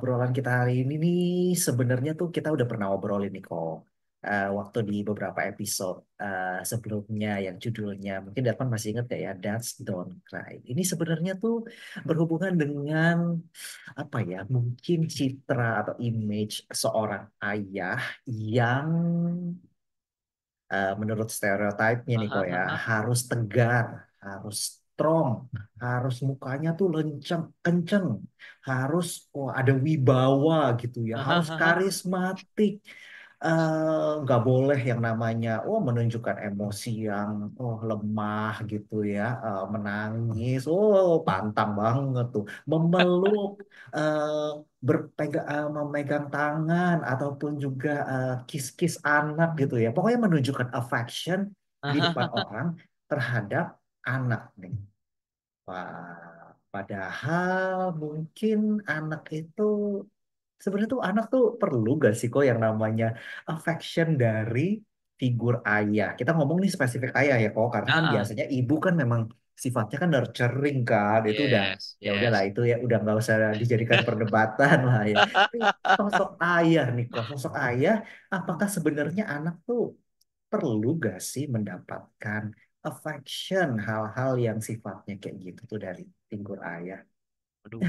Obrolan kita hari ini nih sebenarnya tuh kita udah pernah obrolin nih kok. Waktu di beberapa episode sebelumnya yang judulnya mungkin Darman masih ingat gak ya, Dads Don't Cry. Ini sebenarnya tuh berhubungan dengan apa ya, mungkin citra atau image seorang ayah yang menurut stereotipnya nih kok ya, Hahaha, harus tegar, harus strong, harus mukanya tuh lenceng, kenceng, harus ada wibawa gitu ya, harus hahaha, karismatik. Nggak boleh yang namanya menunjukkan emosi yang lemah gitu ya, menangis, pantang banget tuh, memeluk, memegang tangan ataupun juga kiss-kiss anak gitu ya. Pokoknya menunjukkan affection di depan hahaha. orang terhadap anak nih. Padahal mungkin anak itu sebenarnya tuh anak tuh perlu gak sih kok yang namanya affection dari figur ayah. Kita ngomong nih spesifik ayah ya kok, karena kan Ah, biasanya ibu kan memang sifatnya kan nurturing kan. Itu udah yes, ya udahlah yes. itu ya udah nggak usah dijadikan perdebatan lah ya. Tapi sosok ayah nih kok, sosok ayah, apakah sebenarnya anak tuh perlu gak sih mendapatkan affection hal-hal yang sifatnya kayak gitu tuh dari figur ayah? Aduh,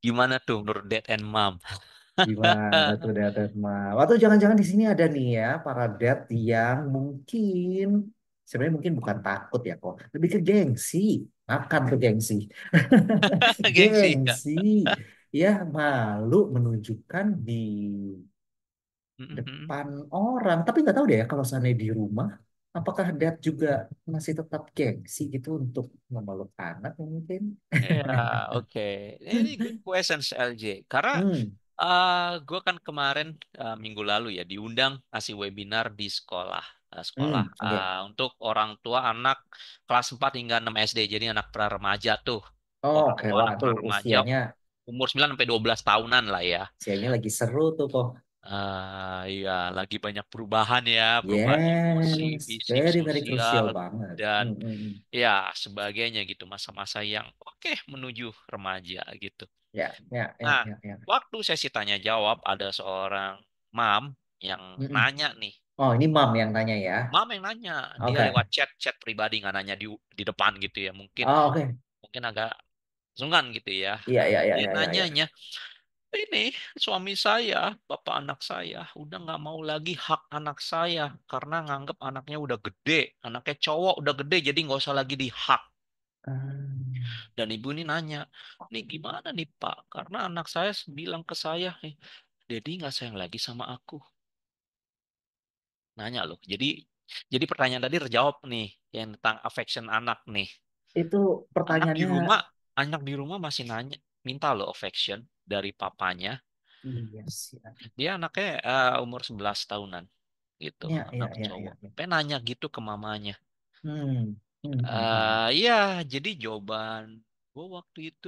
gimana tuh menurut Dad and Mom? Gimana tuh dad mah? Atau jangan-jangan di sini ada nih ya para dad yang mungkin sebenarnya mungkin bukan takut ya kok, lebih ke gengsi, makan tuh gengsi, Gengsi ya. gengsi, ya malu menunjukkan di Mhm. depan orang. Tapi nggak tahu deh ya kalau seandainya di rumah, apakah dad juga masih tetap gengsi gitu untuk memeluk anak mungkin? Ya, oke. Ini good questions LJ. Karena Hmm, gue kan kemarin minggu lalu ya diundang ngasih webinar di sekolah. Sekolah oke. untuk orang tua anak kelas 4 hingga 6 SD. Jadi anak pra remaja tuh. Oh, Orang oke, tua anak pra waduh, remaja usianya umur 9 sampai 12 tahunan lah ya. usianya lagi seru tuh kok. Iya, lagi banyak perubahan ya, perubahan emosi, Yes, fisik, very very sosial, crucial banget. dan Hmm. ya sebagainya gitu. Masa-masa yang oke menuju remaja gitu. Ya, ya, ya, Nah, ya, ya. waktu sesi tanya jawab ada seorang mam yang Mm-mm. nanya nih. Oh, ini Mam yang tanya ya. Mam yang nanya, dia lewat Oke. chat pribadi nggak nanya di depan gitu ya. Mungkin Oh, oke. mungkin agak sungkan gitu ya. Iya, iya, iya, Dia iya, iya, iya. nanyanya, ini suami saya, bapak anak saya, udah nggak mau lagi hak anak saya karena nganggep anaknya udah gede, anaknya cowok udah gede, jadi nggak usah lagi dihak. Hmm, Dan ibu ini nanya, nih gimana nih Pak? Karena anak saya bilang ke saya, Dedi nggak sayang lagi sama aku. Nanya loh. Jadi pertanyaan tadi terjawab nih, yang tentang affection anak nih. itu Anak di pertanyaannya, rumah, anak di rumah masih nanya, minta loh affection dari papanya. iya sih. Dia anaknya umur 11 tahunan. Gitu, Ya, anak ya, ya, cowok. ya, ya. Pengen nanya gitu ke mamanya. Hmm, hmm. Iya, jadi jawaban gue waktu itu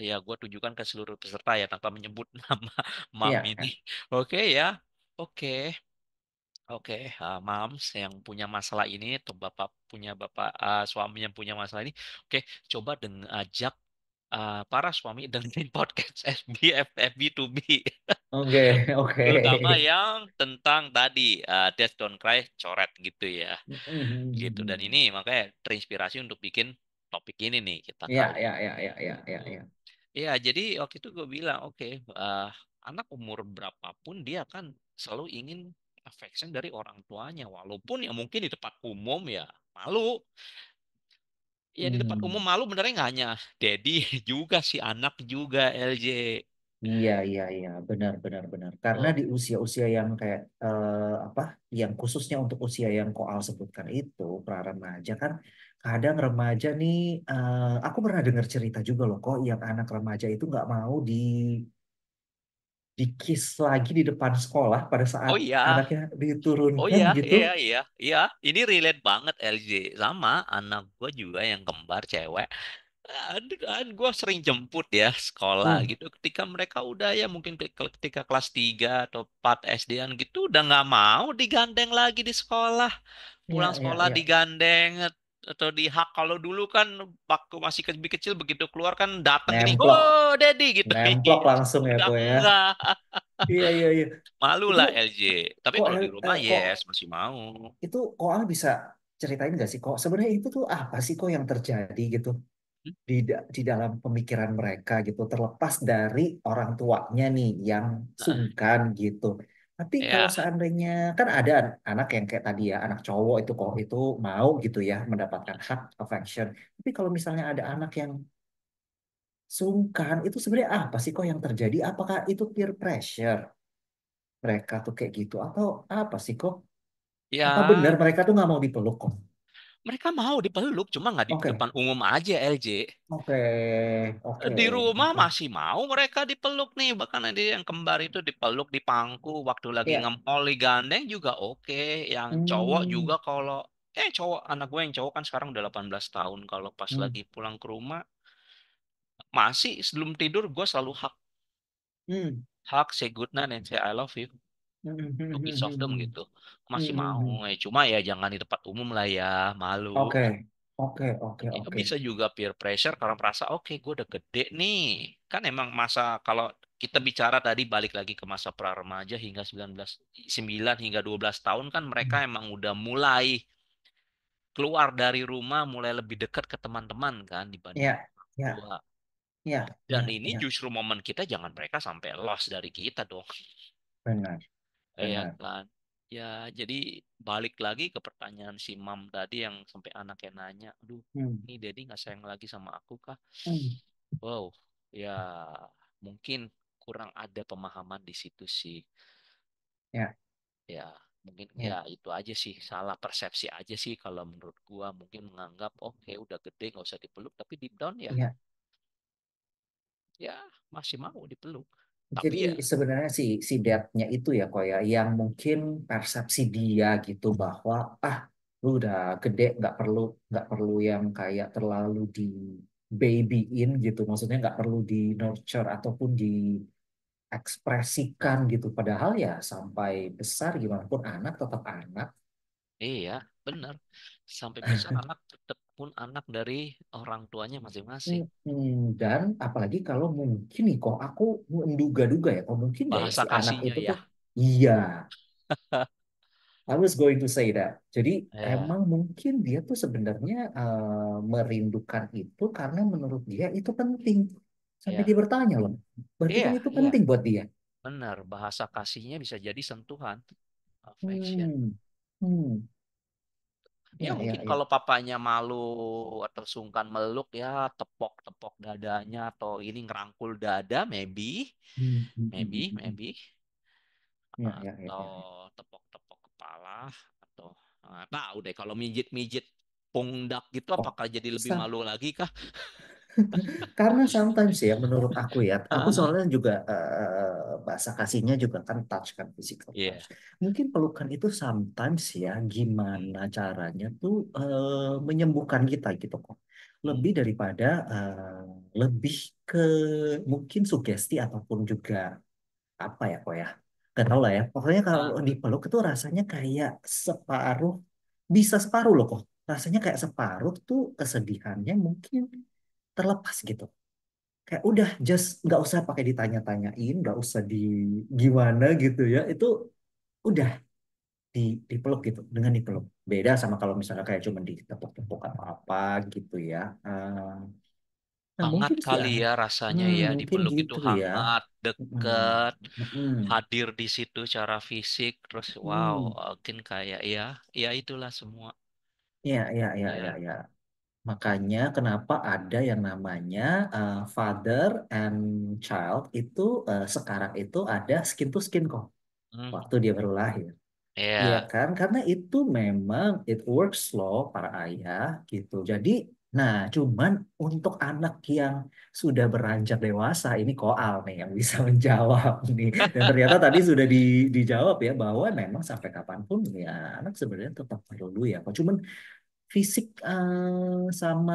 ya gue tujukan ke seluruh peserta ya tanpa menyebut nama mam Iya, ini. kan? Oke ya, oke, oke, mams yang punya masalah ini atau bapak punya suami yang punya masalah ini, oke, coba ajak para suami dengerin podcast FB2B. Oke, oke. Terutama yang tentang tadi Death Don't Cry coret gitu ya gitu, dan Hmm. ini makanya terinspirasi untuk bikin topik ini nih kita Ya, kali ya, ya, ini ya, ya, ya, gitu ya. ya. Jadi waktu itu gue bilang oke, anak umur berapapun dia kan selalu ingin affection dari orang tuanya, walaupun ya mungkin di tempat umum ya malu. Ya di tempat Hmm. umum malu benernya nggak hanya daddy juga si anak juga LJ. Iya, iya, iya, benar, benar, benar. Karena Oh, di usia-usia yang kayak apa, yang khususnya untuk usia yang Koal sebutkan itu, pra remaja kan, kadang remaja nih, aku pernah dengar cerita juga loh kok, yang anak remaja itu nggak mau di kiss lagi di depan sekolah pada saat oh iya. anaknya Oh diturunkan iya, gitu. iya, iya, iya. Ini relate banget LJ. Sama anak gue juga yang kembar cewek. Kan gue sering jemput ya sekolah Hmm, gitu. Ketika mereka udah ya mungkin ketika kelas 3 atau 4 SD-an gitu udah nggak mau digandeng lagi di sekolah. iya, Pulang iya, sekolah iya. digandeng. atau di hak. Kalau dulu kan waktu masih lebih kecil begitu keluar kan datang gini, Nemplok, oh Daddy gitu. nemplok langsung ya Udah kok ya. enggak, Iya iya iya. malu Itu lah LJ. Tapi kok kalau di rumah kok yes masih mau. itu kok Al bisa ceritain nggak sih kok sebenarnya itu tuh apa sih kok yang terjadi gitu Hmm? di dalam pemikiran mereka gitu terlepas dari orang tuanya nih yang Nah, sungkan gitu. Tapi kalau ya, seandainya kan ada anak yang kayak tadi ya anak cowok itu kok itu mau gitu ya mendapatkan hak affection. Tapi kalau misalnya ada anak yang sungkan itu sebenarnya apa sih kok yang terjadi? Apakah itu peer pressure mereka tuh kayak gitu atau apa sih kok? Apa benar ya mereka tuh nggak mau dipeluk kok? mereka mau dipeluk, cuma nggak di Oke, depan umum aja LJ. oke, oke, Di rumah oke. masih mau mereka dipeluk nih. Bahkan ada yang kembar itu dipeluk di pangku. Waktu lagi Ya, nge-mall digandeng juga oke. Yang cowok hmm, juga kalau cowok anak gue yang cowok kan sekarang udah 18 tahun. Kalau pas hmm, lagi pulang ke rumah masih sebelum tidur gue selalu hmm, hug say good night and say I love you hmm, hmm, to hmm, each of them hmm, gitu. hmm, Masih hmm, mau. hmm. Cuma ya jangan di tempat umum lah ya, malu. Oke, oke, oke, Ya, oke. bisa juga peer pressure karena merasa oke gue udah gede nih. Kan emang masa kalau kita bicara tadi balik lagi ke masa pra remaja hingga 19 9 hingga 12 tahun kan mereka Hmm. emang udah mulai keluar dari rumah, mulai lebih dekat ke teman-teman kan dibanding Ya, orang ya, tua. ya, Dan ya, ini ya. justru momen kita jangan mereka sampai lost dari kita dong. Benar, Iya benar. kan. Ya, jadi balik lagi ke pertanyaan si Mam tadi yang sampai anaknya nanya, aduh, Hmm, ini Dedi nggak sayang lagi sama aku kah? hmm. Wow, ya mungkin kurang ada pemahaman di situ sih. Ya, Ya, mungkin ya ya, itu aja sih, salah persepsi aja sih kalau menurut gua mungkin menganggap oke udah gede nggak usah dipeluk, tapi deep down ya ya. ya masih mau dipeluk. Jadi Tapi ya sebenarnya si dad-nya itu ya kok ya yang mungkin persepsi dia gitu bahwa ah lu udah gede nggak perlu yang kayak terlalu di babyin gitu maksudnya nggak perlu di nurture ataupun diekspresikan gitu padahal ya sampai besar gimana pun anak tetap anak. iya, benar. Sampai besar anak tetap pun anak dari orang tuanya masing-masing. Dan apalagi kalau mungkin nih kok aku menduga-duga ya kok mungkin ya Bahasa si anak kasihnya itu ya. tuh iya. I was going to say that. Jadi Ya, emang mungkin dia tuh sebenarnya merindukan itu karena menurut dia itu penting. Sampai dia ya. bertanya loh, berarti Iya, kan itu iya. penting buat dia. Benar, bahasa kasihnya bisa jadi sentuhan, affection. Hmm, hmm, Ya ya, mungkin ya, ya. kalau papanya malu atau sungkan meluk ya tepok-tepok dadanya atau ini ngerangkul dada, maybe, Hmm, hmm, hmm, maybe, hmm, hmm. maybe, Ya, ya, ya, atau ya, ya. tepok-tepok kepala atau tahu deh kalau mijit-mijit pundak gitu Oh, apakah jadi lebih sa- malu lagi kah? karena sometimes ya menurut aku Ah, soalnya juga bahasa kasihnya juga kan touch kan physical touch. iya. Mungkin pelukan itu sometimes ya Hmm, gimana caranya tuh menyembuhkan kita gitu kok. hmm, Lebih daripada lebih ke mungkin sugesti ataupun juga apa ya kok ya. Gak tau lah ya. Pokoknya kalau ah, dipeluk itu rasanya kayak separuh bisa separuh loh kok. Rasanya kayak separuh tuh kesedihannya mungkin terlepas gitu kayak udah just nggak usah pakai ditanya-tanyain nggak usah di gimana gitu ya itu udah di dipeluk gitu dengan dipeluk beda sama kalau misalnya kayak cuma ditepuk-tepuk atau apa gitu ya. Eh, nah hangat mungkin si kali anak ya rasanya ya mungkin dipeluk itu gitu ya. hangat, Mm, deket, mm, hadir di situ secara fisik terus wow mm. mungkin kayak ya ya itulah semua Ya ya ya ya ya ya makanya kenapa ada yang namanya father and child itu sekarang itu ada skin to skin kok hmm, waktu dia baru lahir. Iya ya kan? Karena itu memang it works loh para ayah gitu. Jadi, nah cuman untuk anak yang sudah beranjak dewasa ini koal nih yang bisa menjawab nih. Dan ternyata tadi sudah dijawab ya bahwa memang sampai kapanpun ya anak sebenarnya tetap perlu ya. Kok cuman fisik sama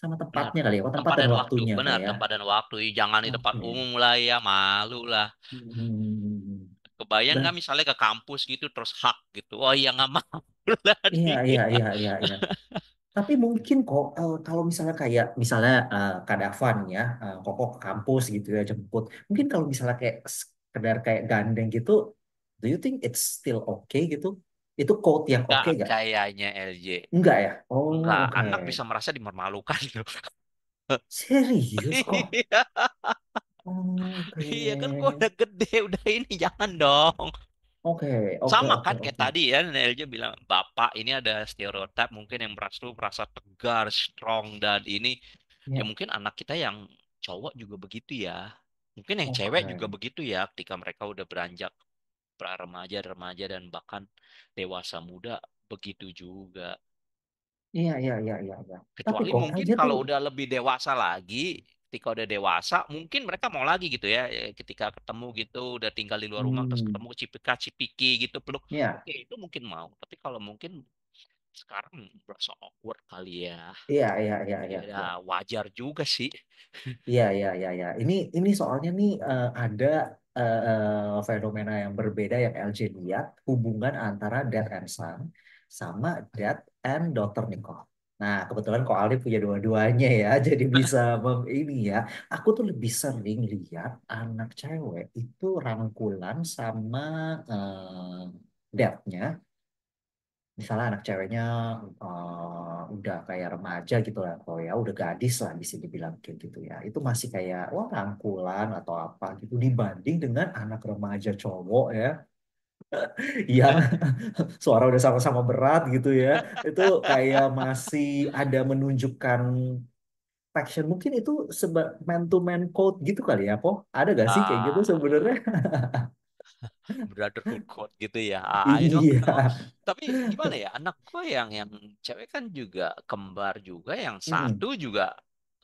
sama benar tempatnya kali ya. Kok tempat tempat dan dan waktu waktunya kali benar ya. tempat dan waktu jangan di tempat Oke. umum lah ya malu lah Hmm. kebayang nggak Ber- misalnya ke kampus gitu terus hak gitu oh iya nggak mau lah Iya, iya, dia iya, iya, iya. Tapi mungkin kok kalau misalnya kayak misalnya Kak Davan ya, Koko ke kampus gitu ya jemput. Mungkin kalau misalnya kayak sekedar kayak gandeng gitu, do you think it's still okay gitu? Itu code yang Enggak oke gak? kayaknya LJ. Enggak ya? Oh Enggak, oke. anak bisa merasa dipermalukan loh. Serius kok? Iya, Oh, iya kan gua oke. udah gede, udah ini jangan dong. Oke, oke, Sama oke, kan kayak oke. tadi ya, Nelja bilang Bapak ini ada stereotip mungkin yang merasa tegar, strong dan ini ya Ya, mungkin anak kita yang cowok juga begitu ya. Mungkin yang cewek juga oke. begitu ya ketika mereka udah beranjak pra remaja, remaja dan bahkan dewasa muda begitu juga. Iya, iya, iya, iya, iya. Tapi Kecuali kok mungkin aja tuh, kalau udah lebih dewasa lagi, ketika udah dewasa, mungkin mereka mau lagi gitu ya, ketika ketemu gitu, udah tinggal di luar rumah, terus hmm, ketemu cipika cipiki gitu, peluk, ya, oke itu mungkin mau. Tapi kalau mungkin sekarang berasa awkward kali ya, iya, iya, iya, iya, ya iya. wajar juga sih. Iya, iya, iya, iya. Ini soalnya nih ada fenomena yang berbeda yang LJ lihat hubungan antara dad and son sama dad and daughter Nicole. Nah, kebetulan kok Alif punya dua-duanya ya, jadi bisa ini ya. Aku tuh lebih sering lihat anak cewek itu rangkulan sama dadnya. Misalnya anak ceweknya udah kayak remaja gitu lah, atau ya udah gadis lah bisa dibilang kayak gitu ya. Itu masih kayak wah rangkulan atau apa gitu dibanding dengan anak remaja cowok ya yang suara udah sama-sama berat gitu ya. Itu kayak masih ada menunjukkan passion. Mungkin itu man to man code gitu kali ya, Po? Ada gak sih kayak gitu sebenarnya? Ah, brotherhood code gitu ya. I don't Iya. know. Tapi gimana ya, anak gue yang cewek kan juga kembar juga, yang satu Mm-mm. juga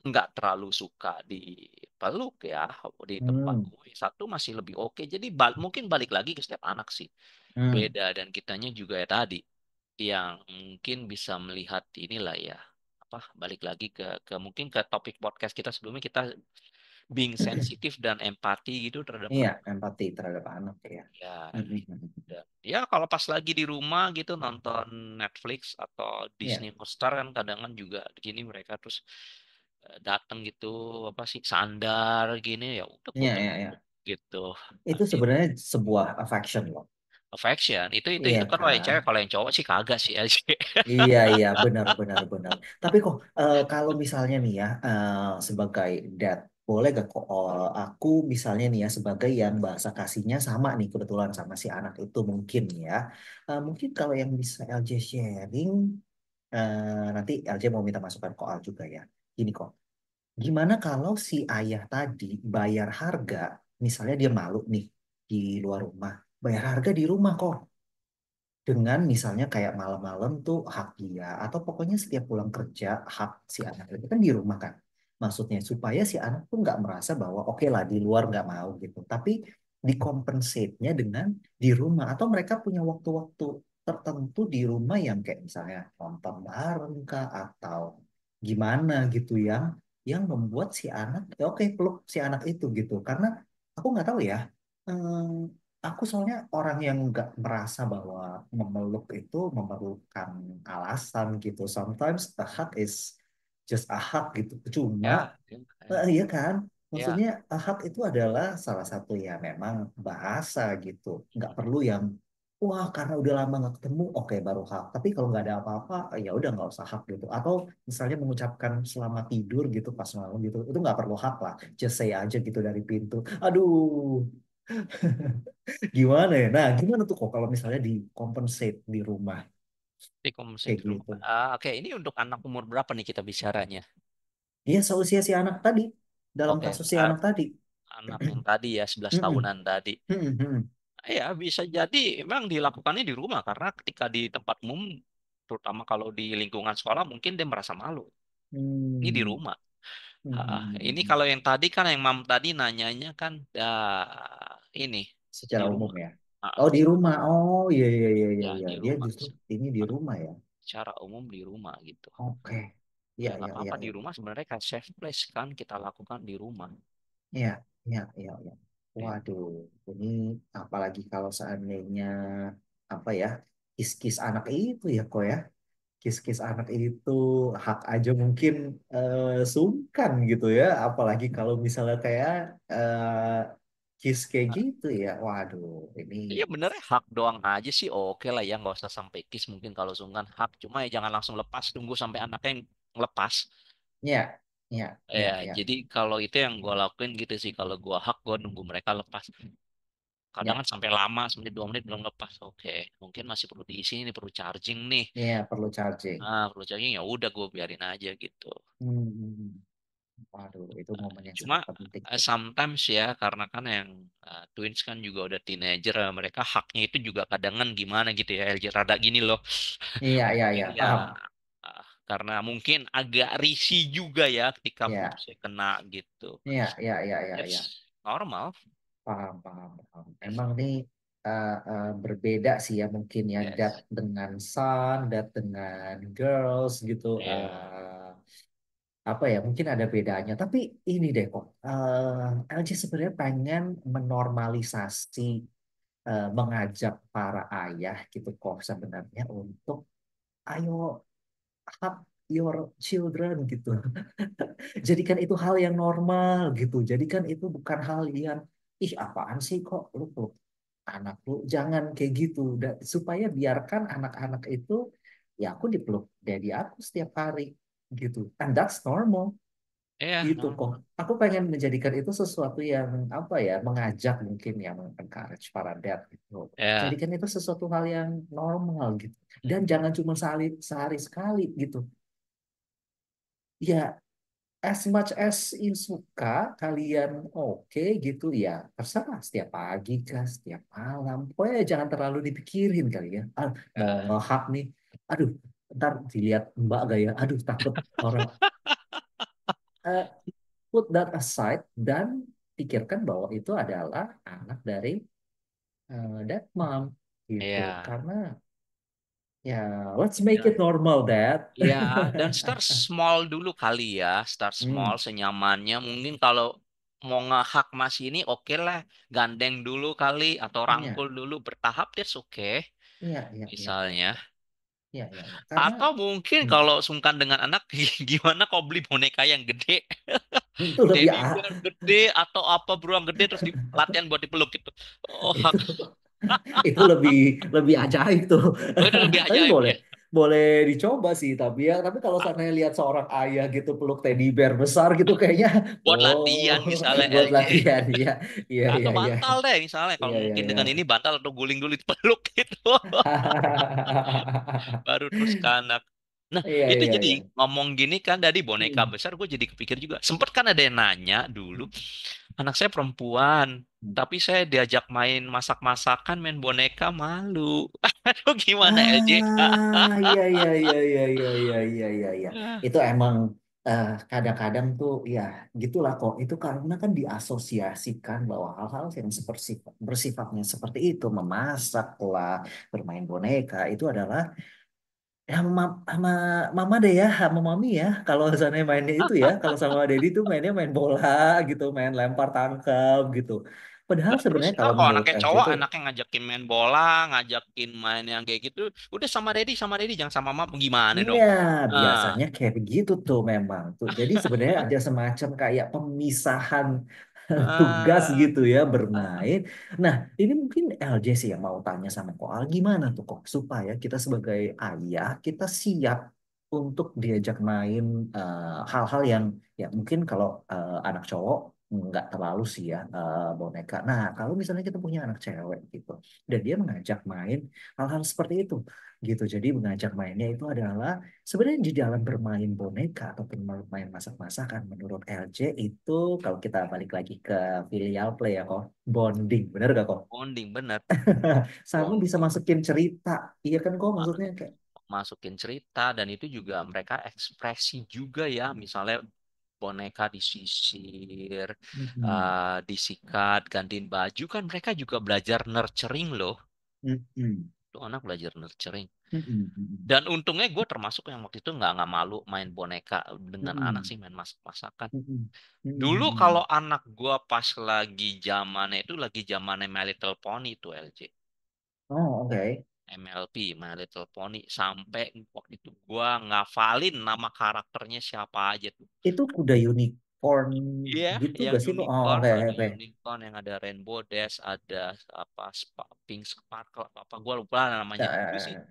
nggak terlalu suka dipeluk ya di tempat Hmm. gue. Satu masih lebih oke. Jadi mungkin balik lagi ke setiap anak sih. Hmm. Beda dan kitanya juga ya tadi yang mungkin bisa melihat inilah ya apa balik lagi ke mungkin ke topik podcast kita sebelumnya kita being sensitif dan empati gitu terhadap Iya, anak. empati terhadap anak ya. Ya, Mm-mm. ya kalau pas lagi di rumah gitu nonton Netflix atau Iya, Disney Hotstar kan kadang kan juga gini mereka terus datang gitu apa sih sandar gini ya udah iya, gue iya, iya. gitu. Itu It- sebenarnya sebuah affection loh. Affection itu Iya kan kalau yang kan? cewek kalau yang cowok sih kagak sih LC. Iya, iya, benar, benar, benar. Tapi kok kalau misalnya nih ya, sebagai dad, boleh gak kok aku misalnya nih ya sebagai yang bahasa kasihnya sama nih kebetulan sama si anak itu mungkin ya. Mungkin kalau yang bisa LJ sharing, nanti LJ mau minta masukan ke Al juga ya. Gini kok. Gimana kalau si ayah tadi bayar harga, misalnya dia malu nih di luar rumah, bayar harga di rumah kok. Dengan misalnya kayak malam-malam tuh hak dia, atau pokoknya setiap pulang kerja hak si anak itu kan di rumah kan. Maksudnya supaya si anak tuh nggak merasa bahwa oke lah di luar nggak mau gitu. Tapi dikompensate-nya dengan di rumah. Atau mereka punya waktu-waktu tertentu di rumah yang kayak misalnya nonton bareng kah, atau gimana gitu yang membuat si anak ya oke peluk si anak itu gitu karena aku nggak tahu ya aku soalnya orang yang nggak merasa bahwa memeluk itu memerlukan alasan gitu sometimes a hug is just a hug gitu cuma Ya, iya kan ya, maksudnya a hug itu adalah salah satu ya memang bahasa gitu nggak perlu yang wah karena udah lama nggak ketemu oke baru hug tapi kalau nggak ada apa-apa ya udah nggak usah hug gitu atau misalnya mengucapkan selamat tidur gitu pas malam gitu itu nggak perlu hug lah just say aja gitu dari pintu aduh gimana ya nah gimana tuh kok kalau misalnya di compensate di rumah di komisi kayak di rumah. gitu Oke, ini untuk anak umur berapa nih kita bicaranya? iya seusia si anak tadi dalam Oke, kasus si anak tadi anak yang tadi ya 11 Mm-mm. tahunan tadi. Mm-mm. Ya, bisa jadi memang dilakukannya di rumah karena ketika di tempat umum, terutama kalau di lingkungan sekolah, mungkin dia merasa malu. Ini di Hmm. rumah. Ini Hmm. kalau yang tadi kan yang mam tadi nanyanya kan ini di Secara umum rumah. ya. Ah, Oh di rumah. Oh iya iya iya iya ya iya. di Dia rumah. justru ini di rumah ya. Secara umum di rumah gitu. Oke. Iya Ya nggak iya iya apa-apa di iya. rumah sebenarnya kan safe place kan kita lakukan di rumah. Iya iya iya iya. Ya, Waduh, ini apalagi kalau seandainya apa ya kis-kis anak itu ya kok ya. kis-kis anak itu hak aja mungkin sungkan gitu ya, apalagi kalau misalnya kayak kis kayak gitu ya. Waduh, ini Iya benernya hak doang aja sih oke lah ya nggak usah sampai kiss mungkin kalau sungkan hak cuma ya jangan langsung lepas tunggu sampai anaknya yang ngelepas. ya, ya, Ya ya, ya, jadi kalau itu yang gue lakuin gitu sih kalau gue hak gue nunggu mereka lepas. Kadang ya, kan sampai lama sampai 2 menit belum lepas. Oke mungkin masih perlu diisi ini perlu charging nih. ya, perlu charging. Perlu charging ya udah gue biarin aja gitu. Hmm. Waduh, itu momen yang Cuma sangat penting tuh. sometimes ya karena kan yang twins kan juga udah teenager mereka haknya itu juga kadang kan gimana gitu ya LJ rada gini loh. Iya, iya, Mungkin iya, ya paham. karena mungkin agak risih juga ya ketika Iya, putusnya kena gitu. iya, iya, iya, iya, iya. That's normal. Paham, paham, paham. Yes. Emang nih berbeda sih ya mungkin ya dat Yes. dengan son, dat dengan girls gitu. Ya. Apa ya? Mungkin ada bedanya. Tapi ini deh kok, LG sebenarnya pengen menormalisasi, mengajak para ayah gitu kok sebenarnya untuk ayo hug your children gitu. Jadikan itu hal yang normal gitu. Jadikan itu bukan hal yang ih apaan sih kok lu peluk anak lu, jangan kayak gitu. Supaya biarkan anak-anak itu ya aku dipeluk daddy aku setiap hari gitu. And that's normal Ya, gitu kok. normal. Aku pengen menjadikan itu sesuatu yang apa ya, mengajak mungkin ya, encourage para dad gitu. Ya. Jadikan itu sesuatu hal yang normal gitu. Dan jangan cuma sehari, sehari sekali gitu. Ya, as much as you suka, kalian oke gitu ya, terserah setiap pagi kah, setiap malam. Pokoknya jangan terlalu dipikirin kali ya. Ah, mau Ya. ngehak nih, aduh, ntar dilihat mbak gak ya, aduh takut orang. Eh, put that aside dan pikirkan bahwa itu adalah anak dari that mom gitu. Ya. Karena ya, let's make it Dan normal, Dad. ya, dan start small dulu kali ya. Start small Hmm, senyamannya. Mungkin kalau mau ngehak mas ini oke lah. Gandeng dulu kali atau iya, rangkul dulu bertahap that's oke. iya, iya, iya, iya, Misalnya. iya, iya, iya, iya. Karena Atau mungkin hmm, kalau sungkan dengan anak gimana kau beli boneka yang gede. itu lebih Teddy bear gede atau apa beruang gede terus di latihan buat dipeluk gitu. Oh, hak. itu itu lebih lebih ajaib tuh. Oh, itu lebih Tapi ajaib boleh ya. boleh dicoba sih, tapi ya tapi kalau saya lihat seorang ayah gitu peluk teddy bear besar gitu kayaknya Buat oh latihan misalnya buat LJ. latihan iya iya iya Atau iya bantal deh misalnya. Kalau iya iya mungkin iya. dengan ini bantal atau guling dulu dipeluk gitu. Baru terus ke anak. Nah, Iya itu iya jadi iya. ngomong gini kan dari boneka Hmm. besar gue jadi kepikir juga. Sempet kan ada yang nanya dulu, anak saya perempuan, tapi saya diajak main masak-masakan, main boneka malu. Aduh gimana LJ? Iya iya iya iya iya iya iya iya iya. Itu emang kadang-kadang tuh ya gitulah kok. Itu karena kan diasosiasikan bahwa hal-hal yang bersifatnya seperti itu, memasak lah, bermain boneka itu adalah ya sama mama deh ya, sama mami ya. Kalau sana mainnya itu ya, kalau sama Dedi tuh mainnya main bola gitu, main lempar tangkap gitu. Padahal Lah terus sebenarnya ntar kalau kalau menurut anaknya LC cowok, tuh anaknya ngajakin main bola, ngajakin main yang kayak gitu, udah sama Daddy, jangan sama Mama, gimana dong? ya, Ah, biasanya kayak begitu tuh memang tuh. Jadi sebenarnya ada semacam kayak pemisahan tugas ah, gitu ya ah. bermain. Nah, ini mungkin LJ sih yang mau tanya sama Koal gimana tuh kok supaya kita sebagai ayah kita siap untuk diajak main hal-hal yang ya mungkin kalau anak cowok nggak terlalu sih ya boneka. Nah, kalau misalnya kita punya anak cewek gitu dan dia mengajak main hal-hal seperti itu gitu. Jadi mengajak mainnya itu adalah sebenarnya di dalam bermain boneka ataupun bermain masak-masakan menurut LJ itu kalau kita balik lagi ke filial play ya kok bonding bener gak kok? Bonding bener, Sama bisa bonding. masukin cerita iya kan kok Ma- maksudnya kayak Masukin cerita dan itu juga mereka ekspresi juga ya, misalnya boneka disisir, mm-mm, disikat, gantiin baju kan mereka juga belajar nurturing loh. mm-mm, Tuh anak belajar nurturing. mm-mm, mm-mm, Dan untungnya gue termasuk yang waktu itu nggak malu main boneka dengan anak mm-mm, sih main masak-masakan. mm-mm, Dulu mm-mm. kalau anak gue pas lagi zamannya itu lagi zamannya My Little Pony itu LJ. Oh oke. MLP, My Little Pony sampai waktu itu gua ngafalin nama karakternya siapa aja tuh. Itu kuda unicorn Iya, gitu yang gak sih kok? Oh, unicorn, oke ada oke. unicorn, yang ada rainbow dash, ada apa pink sparkle apa gua lupa namanya. Eh,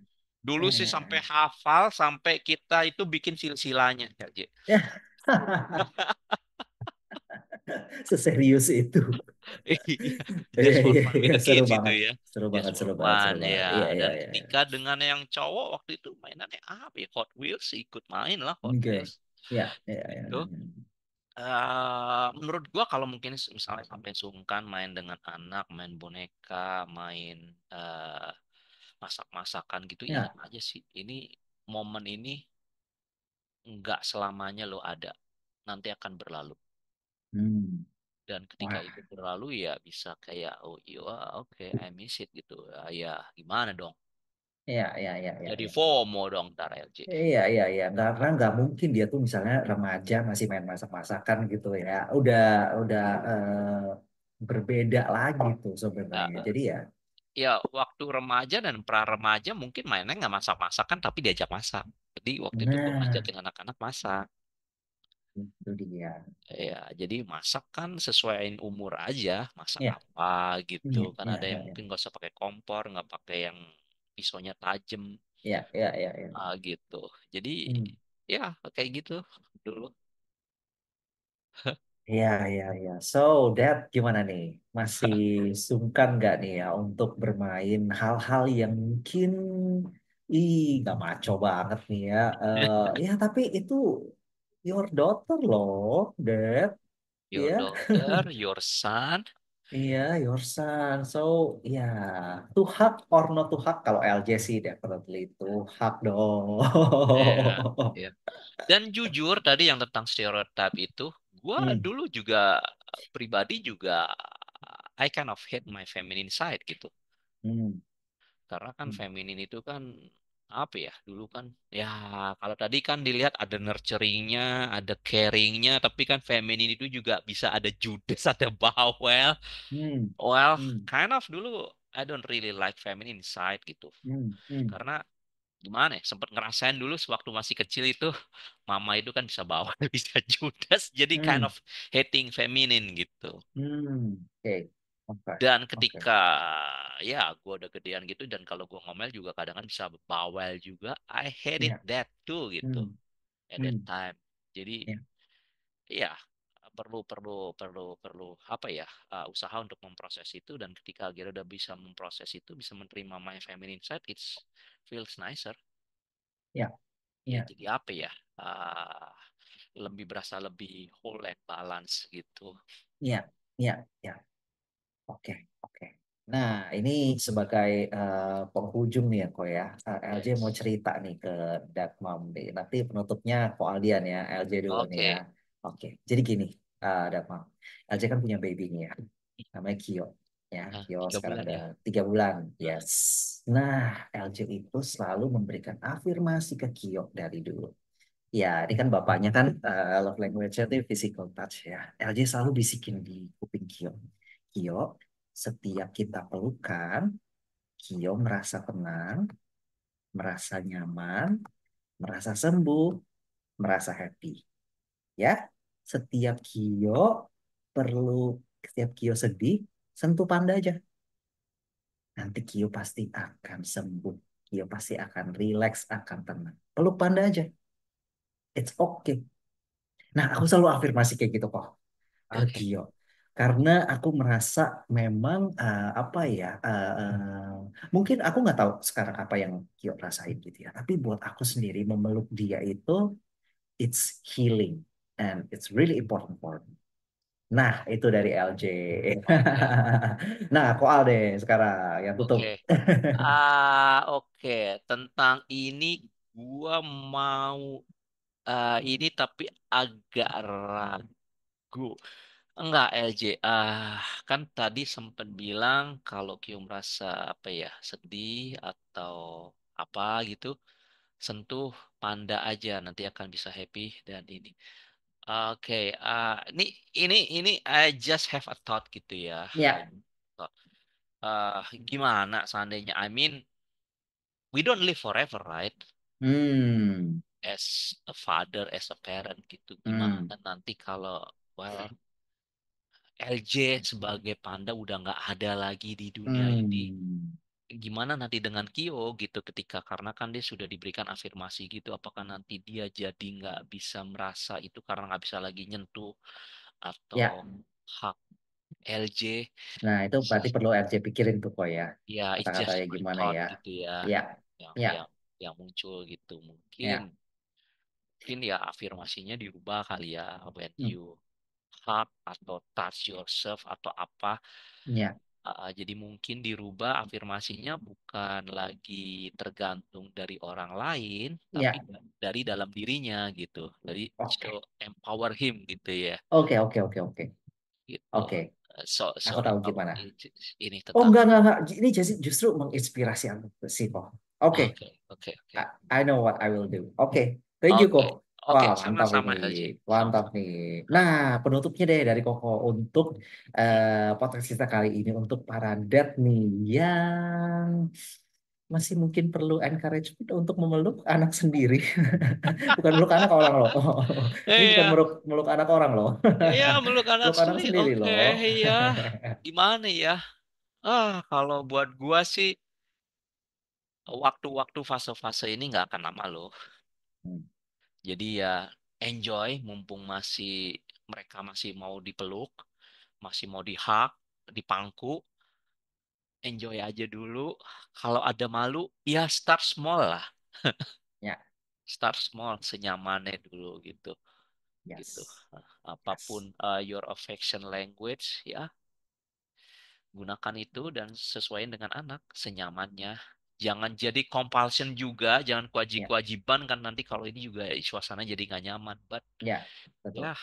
Dulu sih sampai eh, hafal sampai kita itu bikin silsilanya ya, J. Ya, seserius itu. Iya, Iya just for iya fun with iya the seru kids itu banget, ya. seru Just banget, for seru banget, seru fun banget. ya. Iya iya Dan iya. ketika dengan yang cowok waktu itu mainannya apa ya? Hot Wheels ikut main lah Hot Oke. Wheels Iya iya iya. itu. Menurut gua kalau mungkin misalnya sampai sungkan main dengan anak, main boneka, main eh, masak-masakan gitu, ingat Ya. aja sih, ini momen ini nggak selamanya lo ada, nanti akan berlalu. Hmm. Dan ketika Wah. itu berlalu ya bisa kayak oh iya oke I miss it gitu. Ya gimana dong? Iya iya iya iya. Jadi Iya. FOMO dong ntar LJ. Iya iya iya, karena nggak mungkin dia tuh misalnya remaja masih main masak-masakan gitu ya, udah berbeda lagi tuh sebenarnya. Ya, Jadi ya ya waktu remaja dan pra remaja mungkin mainnya nggak masak-masakan tapi diajak masak. Jadi waktu itu gue nah ngajakin anak-anak masak. itu dia. Ya, jadi masak kan sesuaiin umur aja, masak Iya apa gitu. iya Kan iya ada iya yang iya mungkin gak usah pakai kompor, nggak pakai yang pisaunya tajam, iya iya iya. Iya. gitu. Jadi Hmm. ya kayak gitu dulu. Iya iya iya. So Dad gimana nih? Masih sungkan nggak nih ya untuk bermain hal-hal yang mungkin nggak maco banget nih ya. Ya tapi itu your daughter loh, Dad. Your Iya. daughter, your son. Iya, your son. So, ya, to hug or not to hug, kalau LJ sih definitely to hug Ya, dong. ya. Dan jujur tadi yang tentang stereotip itu, gua Hmm, dulu juga pribadi juga I kind of hate my feminine side gitu. hmm, Karena kan hmm, feminin itu kan apa ya dulu kan ya kalau tadi kan dilihat ada nurturingnya, ada caringnya, tapi kan feminin itu juga bisa ada judes, ada bawel. hmm, Well, hmm, kind of dulu I don't really like feminine side gitu. hmm, hmm, Karena gimana ya, sempat ngerasain dulu sewaktu masih kecil itu mama itu kan bisa bawel, bisa judes, jadi kind hmm, of hating feminine gitu. hmm. Oke, oke, Dan oke. ketika ya gue udah gedean gitu dan kalau gue ngomel juga kadang kan bisa bawel juga. I hate it Iya, that too gitu hmm, at that hmm, time. Jadi iya, ya perlu perlu perlu perlu apa ya usaha untuk memproses itu dan ketika akhirnya udah bisa memproses itu bisa menerima my feminine side it's feels nicer. iya, Ya iya, jadi apa ya uh, lebih berasa lebih whole and balance gitu. iya, iya, iya. Oke, oke. Nah, ini sebagai penghujung nih ya, kok ya. LJ mau Yes. cerita nih ke Dark Mom nih. Nanti penutupnya Ko Aldian ya, LJ dulu nih ya. Oke. Oke, jadi gini, Dark Mom. LJ kan punya baby nih ya, namanya Kyo. Ya, Nah, Kyo tiga sekarang bulan udah ya. 3 bulan. Nah, Yes. Nah, LJ itu selalu memberikan afirmasi ke Kyo dari dulu. Ya, ini kan bapaknya kan love language-nya itu physical touch ya. LJ selalu bisikin di kuping Kyo. Kyo, setiap kita pelukan, Kyo merasa tenang, merasa nyaman, merasa sembuh, merasa happy. Ya, setiap Kyo perlu, setiap Kyo sedih, sentuh panda aja. Nanti Kyo pasti akan sembuh. Kyo pasti akan relax, akan tenang. Peluk panda aja. It's okay. Nah, aku selalu afirmasi kayak gitu kok ke oke. Gio. Karena aku merasa memang apa ya, mungkin aku nggak tahu sekarang apa yang Gio rasain gitu ya. Tapi buat aku sendiri memeluk dia itu it's healing and it's really important for me. Nah, itu dari LJ. Oke. Nah, Koal deh sekarang yang tutup. Oke. Oke. Tentang ini gua mau ini tapi agak ragu. Enggak, LJ. Kan tadi sempat bilang kalau Kyo merasa apa ya, sedih atau apa gitu, sentuh panda aja nanti akan bisa happy dan ini. Oke, ini I just have a thought gitu ya. Ya, Thought. Gimana seandainya? I mean, we don't live forever, right? Hmm. as a father, as a parent gitu. Hmm. Gimana nanti kalau well LJ sebagai panda udah nggak ada lagi di dunia ini. Hmm. Gimana nanti dengan Kyo gitu ketika karena kan dia sudah diberikan afirmasi gitu. Apakah nanti dia jadi nggak bisa merasa itu karena nggak bisa lagi nyentuh atau Ya. hak LJ? Nah, itu berarti perlu RJ pikirin tuh kok ya. Ya, it's just Kata-katanya my gimana thought ya. gitu ya. Ya. Yang Ya. yang yang muncul gitu. Mungkin Ya. mungkin ya afirmasinya dirubah kali ya when Hmm. you hug atau touch yourself atau apa. Ya. Jadi mungkin dirubah afirmasinya bukan lagi tergantung dari orang lain, tapi Ya. dari dalam dirinya gitu. Dari Oke. so empower him gitu ya, Oke, oke, oke, oke. gitu. Oke. So Aku sorry tahu kalau gimana. ini Oh, tentang. enggak. Ini justru menginspirasi aku sih kok. Oke. Oke, oke, oke. I know what I will do. Oke, thank you Oke, kok. oke, Wah, mantap ini. sama-sama LJ, Mantap sama-sama. nih. Nah, penutupnya deh dari Koko untuk Hmm. podcast kita kali ini untuk para dad nih yang masih mungkin perlu encouragement untuk memeluk anak sendiri. Bukan meluk anak orang loh. Ini bukan Iya, meluk anak orang loh. iya meluk anak Meluk anak sendiri. sendiri Oke, loh. iya. Gimana ya? Kalau buat gua sih waktu-waktu fase-fase ini nggak akan lama loh. Hmm. Jadi ya enjoy mumpung mereka masih mau dipeluk, masih mau dihug, dipangku, enjoy aja dulu. Kalau ada malu, ya start small lah. Ya, Start small, senyamannya dulu gitu. Gitu. yes. Apapun Yes. your affection language, ya gunakan itu dan sesuaiin dengan anak senyamannya. Jangan jadi compulsion juga, jangan Ya, kewajiban kan nanti kalau ini juga suasana jadi nggak nyaman. But ya, betul. ya,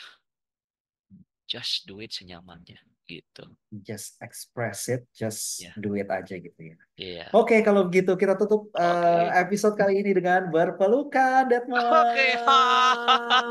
just do it senyamannya gitu. Just express it, just Ya, do it aja gitu ya. iya. Oke, kalau begitu kita tutup Oke. episode kali ini dengan berpelukan, Dead Oke. Mom.